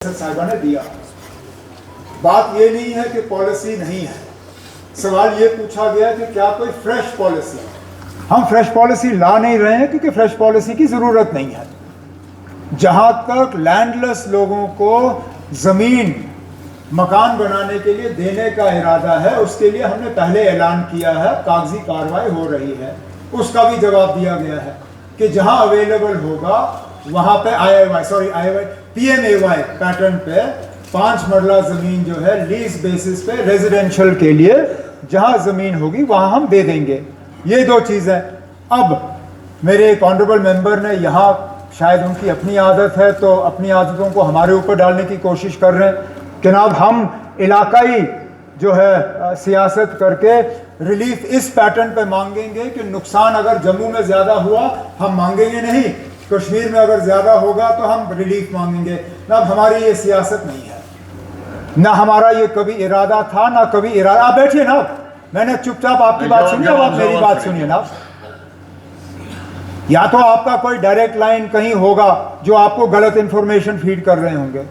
साहिबा ने दिया। बात ये नहीं है कि पॉलिसी नहीं है, सवाल ये पूछा गया कि क्या कोई फ्रेश पॉलिसी है। हम फ्रेश पॉलिसी ला नहीं रहे हैं क्योंकि फ्रेश पॉलिसी की ज़रूरत नहीं है। जहाँ तक लैंडलेस लोगों को ज़मीन मकान बनाने के लिए देने का इरादा है, उसके लिए हमने पहले ऐलान किया है, कागजी कार्रवाई हो रही है। उसका भी जवाब दिया गया है कि जहाँ अवेलेबल होगा वहाँ पे PMAY पैटर्न पे 5 मरला ज़मीन जो है लीज बेसिस पे रेजिडेंशियल के लिए जहाँ ज़मीन होगी वहाँ हम दे देंगे। ये दो चीज़ें। अब मेरे एक ऑनरेबल मेंबर ने यहाँ, शायद उनकी अपनी आदत है तो अपनी आदतों को हमारे ऊपर डालने की कोशिश कर रहे हैं। जनाब, हम इलाकाई जो है सियासत करके रिलीफ इस पैटर्न पे मांगेंगे कि नुकसान अगर जम्मू में ज़्यादा हुआ हम मांगेंगे नहीं, कश्मीर में अगर ज़्यादा होगा तो हम रिलीफ मांगेंगे। ना हमारी ये सियासत नहीं है, ना हमारा ये कभी इरादा था, ना कभी इरादा। आप बैठिए ना, मैंने चुपचाप आपकी बात सुनी, अब आप मेरी बात सुनिए ना। या तो आपका कोई डायरेक्ट लाइन कहीं होगा जो आपको गलत इंफॉर्मेशन फीड कर रहे होंगे,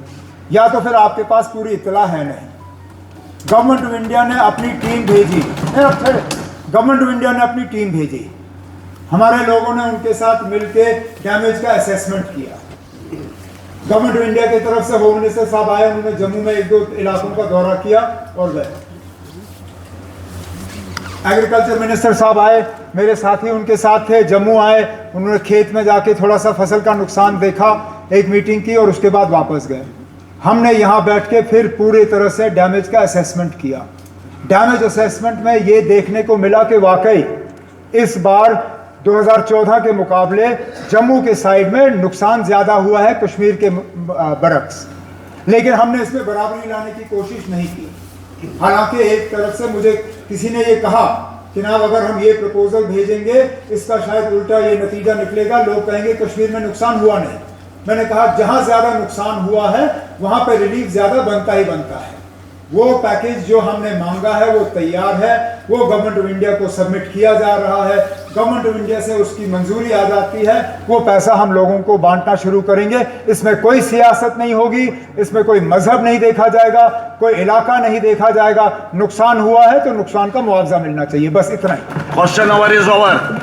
या तो फिर आपके पास पूरी इत्तला है नहीं। गवर्नमेंट ऑफ इंडिया ने अपनी टीम भेजी, गवर्नमेंट ऑफ इंडिया ने अपनी टीम भेजी, हमारे लोगों ने उनके साथ मिलकर डैमेज का असेसमेंट किया। गवर्नमेंट ऑफ इंडिया की तरफ से होम मिनिस्टर साहब आए, उन्होंने जम्मू में 1-2 इलाकों का दौरा किया और गए। एग्रीकल्चर मिनिस्टर साहब आए, मेरे साथी उनके साथ थे, जम्मू आए, उन्होंने खेत में जाके थोड़ा सा फसल का नुकसान देखा, एक मीटिंग की और उसके बाद वापस गए। हमने यहाँ बैठ के फिर पूरी तरह से डैमेज का असेसमेंट किया। डैमेज असेसमेंट में ये देखने को मिला कि वाकई इस बार 2014 के मुकाबले जम्मू के साइड में नुकसान ज़्यादा हुआ है कश्मीर के बरक्स, लेकिन हमने इसमें बराबरी लाने की कोशिश नहीं की। हालांकि एक तरफ से मुझे किसी ने ये कहा कि जनाब अगर हम ये प्रपोजल भेजेंगे इसका शायद उल्टा ये नतीजा निकलेगा, लोग कहेंगे कश्मीर में नुकसान हुआ नहीं। मैंने कहा जहाँ ज़्यादा नुकसान हुआ है वहाँ पर रिलीफ ज़्यादा बनता ही बनता है। वो पैकेज जो हमने मांगा है वो तैयार है, वो गवर्नमेंट ऑफ इंडिया को सबमिट किया जा रहा है। गवर्नमेंट ऑफ इंडिया से उसकी मंजूरी आ जाती है, वो पैसा हम लोगों को बांटना शुरू करेंगे। इसमें कोई सियासत नहीं होगी, इसमें कोई मजहब नहीं देखा जाएगा, कोई इलाका नहीं देखा जाएगा। नुकसान हुआ है तो नुकसान का मुआवजा मिलना चाहिए, बस इतना ही। Question over is over.